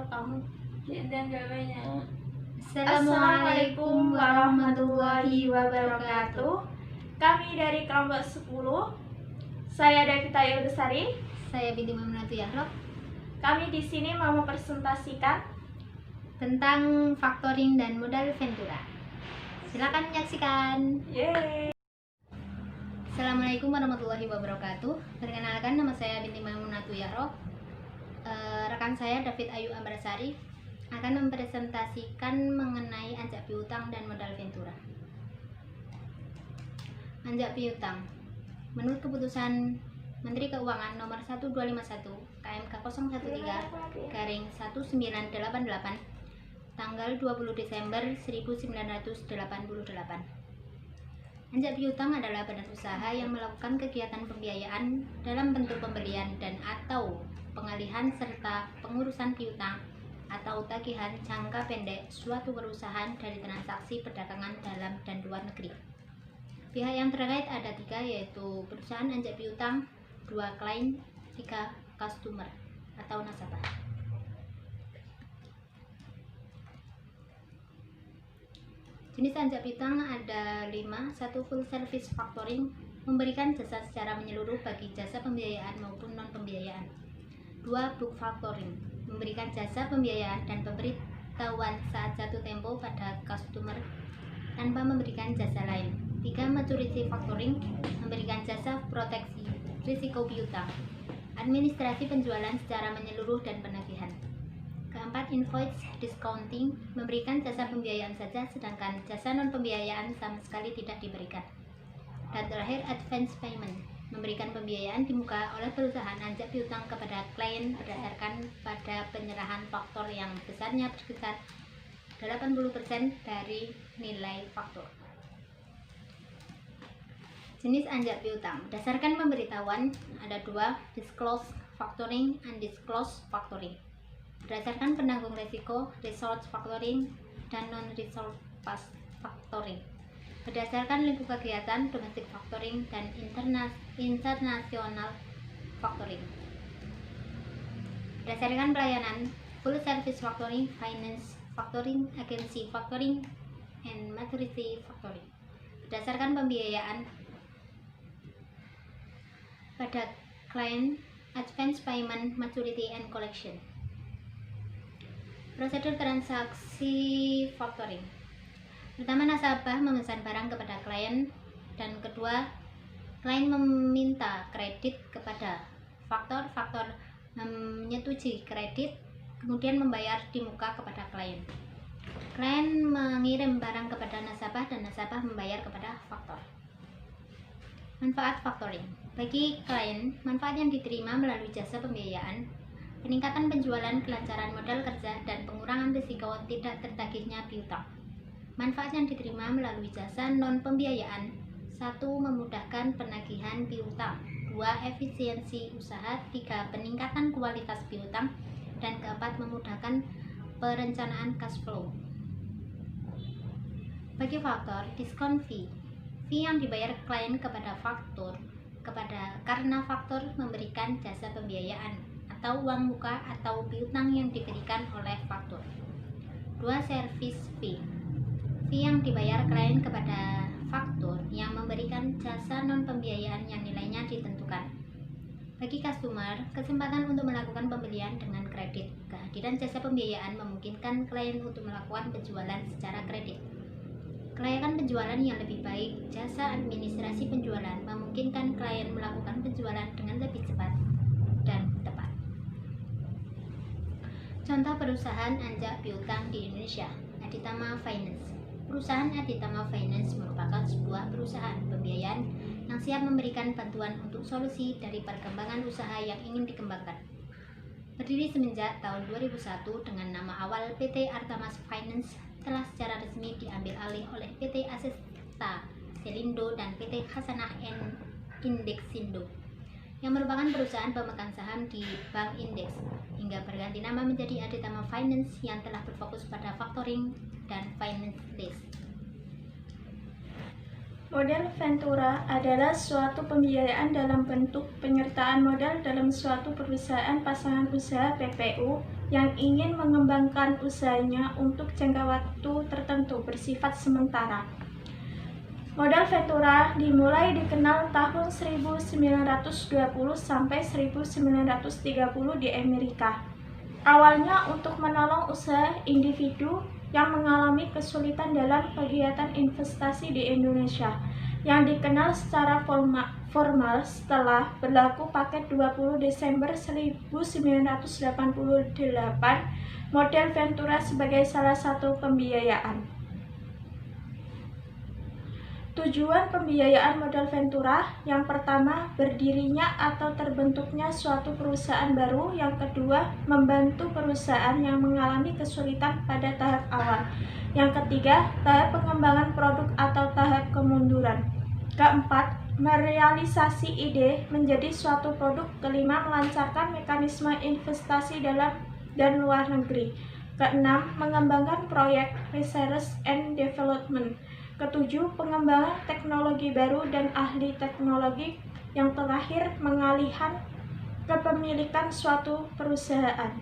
kamu dan gawainya. Assalamualaikum warahmatullahi wabarakatuh. Kami dari kelompok 10. Saya Davita Yudesari. Saya Binti Mamunatu Yahrob. Kami di sini mau mempresentasikan tentang factoring dan modal Ventura. Silakan menyaksikan. Yeay. Assalamualaikum warahmatullahi wabarakatuh. Perkenalkan, nama saya Binti Mamunatu Yahrob. Rekan saya David Ayu Ambarasari akan mempresentasikan mengenai anjak piutang dan modal Ventura. Anjak piutang. Menurut keputusan Menteri Keuangan nomor 1251 KMK 013/1988 tanggal 20 Desember 1988. Anjak piutang adalah badan usaha yang melakukan kegiatan pembiayaan dalam bentuk pembelian dan atau pengalihan serta pengurusan piutang atau tagihan jangka pendek suatu perusahaan dari transaksi perdagangan dalam dan luar negeri. Pihak yang terkait ada 3, yaitu perusahaan anjak piutang, 2 klien, 3 customer atau nasabah. Jenis anjak piutang ada 5. 1. Full service factoring, memberikan jasa secara menyeluruh bagi jasa pembiayaan maupun non pembiayaan. 2. Book factoring, memberikan jasa pembiayaan dan pemberitahuan saat jatuh tempo pada customer tanpa memberikan jasa lain. 3. Maturity factoring, memberikan jasa proteksi risiko piutang, administrasi penjualan secara menyeluruh dan penagihan. 4. Invoice discounting, memberikan jasa pembiayaan saja sedangkan jasa non pembiayaan sama sekali tidak diberikan. Dan terakhir, advance payment, memberikan pembiayaan di muka oleh perusahaan anjak piutang kepada klien berdasarkan pada penyerahan faktor yang besarnya berkisar 80% dari nilai faktur. Jenis anjak piutang berdasarkan pemberitahuan ada 2, disclosed factoring, undisclosed factoring. Berdasarkan penanggung resiko, resort factoring dan non-resort factoring. Berdasarkan lingkup kegiatan, domestic factoring dan international factoring. Berdasarkan pelayanan, full service factoring, finance factoring, agency factoring, and maturity factoring. Berdasarkan pembiayaan pada klien, advance payment, maturity, and collection. Prosedur transaksi factoring. Pertama, nasabah memesan barang kepada klien, dan kedua, klien meminta kredit kepada faktor menyetujui kredit, kemudian membayar di muka kepada klien. Klien mengirim barang kepada nasabah dan nasabah membayar kepada faktor. Manfaat factoring. Bagi klien, manfaat yang diterima melalui jasa pembiayaan, peningkatan penjualan, kelancaran modal kerja, dan pengurangan risiko tidak tertagihnya piutang. Manfaat yang diterima melalui jasa non pembiayaan: 1. Memudahkan penagihan piutang, 2. Efisiensi usaha, 3. Peningkatan kualitas piutang, dan 4. Memudahkan perencanaan cash flow. Bagi faktor, diskon fee yang dibayar klien kepada faktur karena faktur memberikan jasa pembiayaan atau uang muka atau piutang yang diberikan oleh faktur. 2. Service fee yang dibayar klien kepada faktur yang memberikan jasa non pembiayaan yang nilainya ditentukan. Bagi customer, kesempatan untuk melakukan pembelian dengan kredit. Kehadiran jasa pembiayaan memungkinkan klien untuk melakukan penjualan secara kredit. Kelayakan penjualan yang lebih baik. Jasa administrasi penjualan memungkinkan klien melakukan penjualan dengan lebih cepat dan tepat. Contoh perusahaan anjak piutang di Indonesia: Aditama Finance. Perusahaan Aditama Finance merupakan sebuah perusahaan pembiayaan yang siap memberikan bantuan untuk solusi dari perkembangan usaha yang ingin dikembangkan. Berdiri semenjak tahun 2001 dengan nama awal PT Artamas Finance, telah secara resmi diambil alih oleh PT Asesta Selindo dan PT Hasanah Indexindo, yang merupakan perusahaan pemegang saham di Bank Indeks, hingga berganti nama menjadi Aditama Finance yang telah berfokus pada factoring dan finance lease. Modal Ventura adalah suatu pembiayaan dalam bentuk penyertaan modal dalam suatu perusahaan pasangan usaha PPU yang ingin mengembangkan usahanya untuk jangka waktu tertentu bersifat sementara. Modal ventura dimulai dikenal tahun 1920 sampai 1930 di Amerika. Awalnya untuk menolong usaha individu yang mengalami kesulitan dalam kegiatan investasi di Indonesia, yang dikenal secara formal setelah berlaku paket 20 Desember 1988 model ventura sebagai salah satu pembiayaan. Tujuan pembiayaan modal ventura: yang pertama, berdirinya atau terbentuknya suatu perusahaan baru; yang kedua, membantu perusahaan yang mengalami kesulitan pada tahap awal; yang ketiga, tahap pengembangan produk atau tahap kemunduran; keempat, merealisasi ide menjadi suatu produk; kelima, melancarkan mekanisme investasi dalam dan luar negeri; keenam, mengembangkan proyek research and development; ketujuh, pengembangan teknologi baru dan ahli teknologi; yang terakhir, pengalihan kepemilikan suatu perusahaan.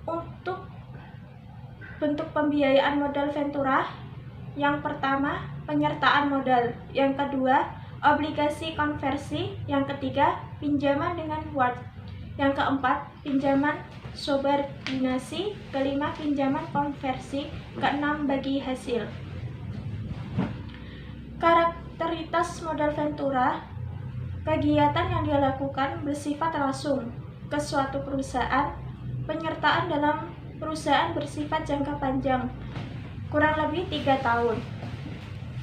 Untuk bentuk pembiayaan modal ventura: yang pertama, penyertaan modal; yang kedua, obligasi konversi; yang ketiga, pinjaman dengan ward; yang keempat, pinjaman subordinasi; kelima, pinjaman konversi; keenam, bagi hasil. Karakteristikas modal ventura: kegiatan yang dilakukan bersifat langsung ke suatu perusahaan; penyertaan dalam perusahaan bersifat jangka panjang, kurang lebih 3 tahun;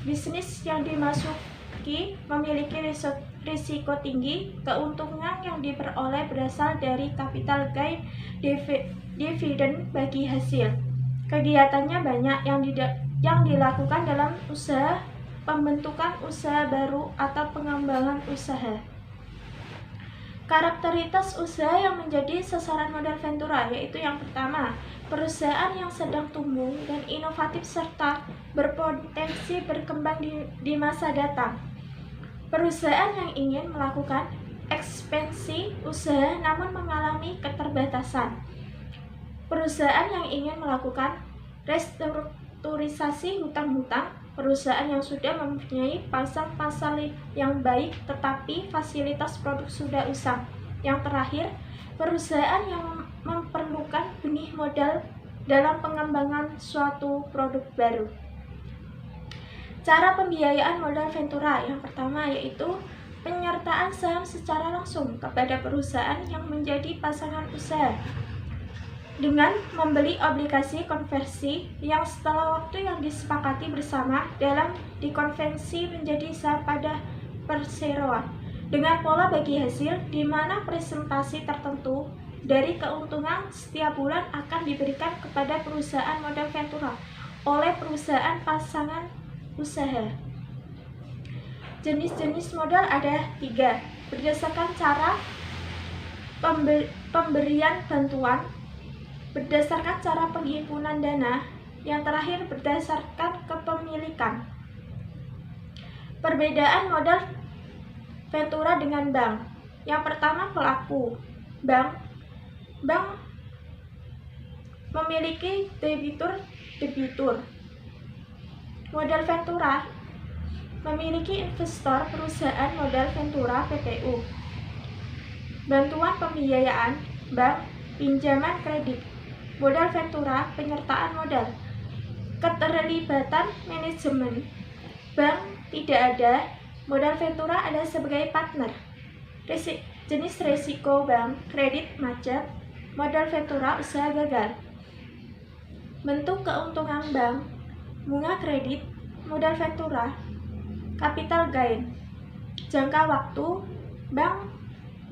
bisnis yang dimasuki memiliki risiko tinggi; keuntungan yang diperoleh berasal dari capital gain, dividen, bagi hasil. Kegiatannya banyak yang dilakukan dalam usaha, pembentukan usaha baru, atau pengembangan usaha. Karakteristikas usaha yang menjadi sasaran modal ventura yaitu: yang pertama, perusahaan yang sedang tumbuh dan inovatif serta berpotensi berkembang di masa datang; perusahaan yang ingin melakukan ekspansi usaha namun mengalami keterbatasan; perusahaan yang ingin melakukan restrukturisasi hutang-hutang; perusahaan yang sudah mempunyai pasar yang baik tetapi fasilitas produk sudah usang; yang terakhir, perusahaan yang memerlukan benih modal dalam pengembangan suatu produk baru. Cara pembiayaan modal ventura: yang pertama yaitu penyertaan saham secara langsung kepada perusahaan yang menjadi pasangan usaha dengan membeli obligasi konversi yang setelah waktu yang disepakati bersama dalam dikonversi menjadi saham pada perseroan, dengan pola bagi hasil di mana presentasi tertentu dari keuntungan setiap bulan akan diberikan kepada perusahaan modal ventura oleh perusahaan pasangan usaha. Jenis-jenis modal ada 3, berdasarkan cara pemberian bantuan, berdasarkan cara penghimpunan dana, yang terakhir berdasarkan kepemilikan. Perbedaan modal ventura dengan bank: yang pertama, pelaku. Bank memiliki debitur. Modal ventura memiliki investor, perusahaan modal ventura PPU. Bantuan pembiayaan: bank, pinjaman kredit. Modal ventura, penyertaan modal. Keterlibatan manajemen: bank tidak ada, modal ventura ada sebagai partner. Jenis risiko: bank, kredit macet, modal ventura usaha gagal. Bentuk keuntungan: bank, bunga kredit, modal ventura, capital gain. Jangka waktu: bank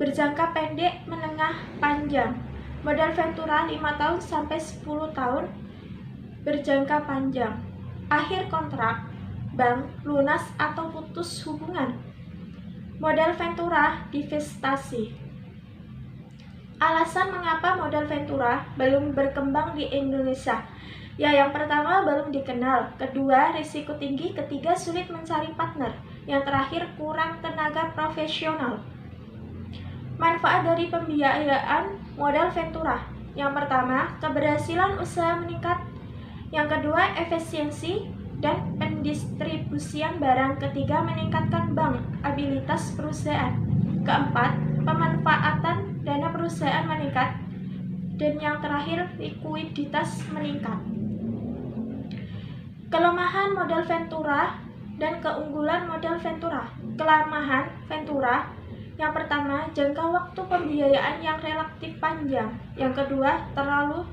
berjangka pendek, menengah, panjang. Modal ventura 5 tahun sampai 10 tahun, berjangka panjang. Akhir kontrak: bank, lunas atau putus hubungan. Modal ventura divestasi. Alasan mengapa modal ventura belum berkembang di Indonesia: yang pertama, belum dikenal; kedua, risiko tinggi; ketiga, sulit mencari partner; yang terakhir, kurang tenaga profesional. Manfaat dari pembiayaan modal ventura: Yang pertama, keberhasilan usaha meningkat. Yang kedua, efisiensi dan pendistribusian barang. Ketiga, meningkatkan bankabilitas perusahaan. Keempat, pemanfaatan dana perusahaan meningkat. Dan yang terakhir, likuiditas meningkat. Kelemahan modal Ventura dan keunggulan modal Ventura. Kelemahan Ventura: yang pertama, jangka waktu pembiayaan yang relatif panjang. Yang kedua, terlalu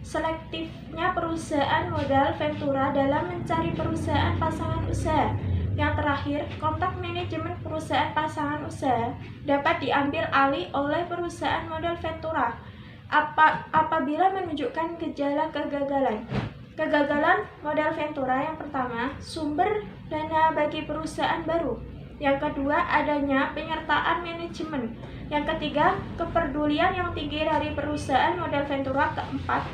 selektifnya perusahaan modal Ventura dalam mencari perusahaan pasangan usaha. Yang terakhir, kontak manajemen perusahaan pasangan usaha dapat diambil alih oleh perusahaan modal Ventura apabila menunjukkan gejala kegagalan. Kegagalan modal Ventura: yang pertama, sumber dana bagi perusahaan baru. Yang kedua, adanya penyertaan manajemen. Yang ketiga, kepedulian yang tinggi dari perusahaan modal Ventura. Keempat,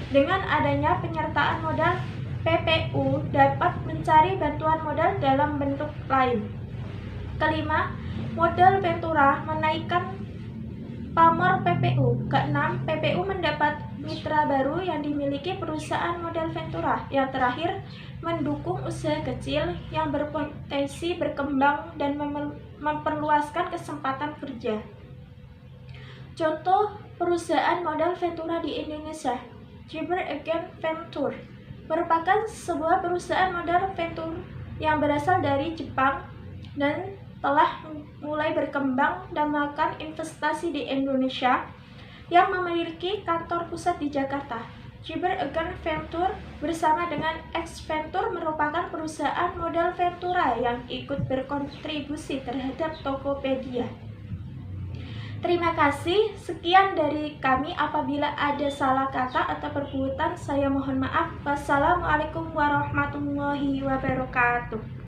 dengan adanya penyertaan modal, PPU dapat mencari bantuan modal dalam bentuk lain. Kelima, modal Ventura menaikkan pamor PPU. Keenam, PPU mendapat mitra baru yang dimiliki perusahaan modal Ventura. Yang terakhir, mendukung usaha kecil yang berpotensi berkembang dan memperluaskan kesempatan kerja. Contoh perusahaan modal Ventura di Indonesia. Cyber Agent Venture merupakan sebuah perusahaan modal venture yang berasal dari Jepang dan telah mulai berkembang dan melakukan investasi di Indonesia yang memiliki kantor pusat di Jakarta. Cyber Agent Venture bersama dengan X Venture merupakan perusahaan modal Ventura yang ikut berkontribusi terhadap Tokopedia. Terima kasih, sekian dari kami. Apabila ada salah kata atau perbuatan, saya mohon maaf. Wassalamualaikum warahmatullahi wabarakatuh.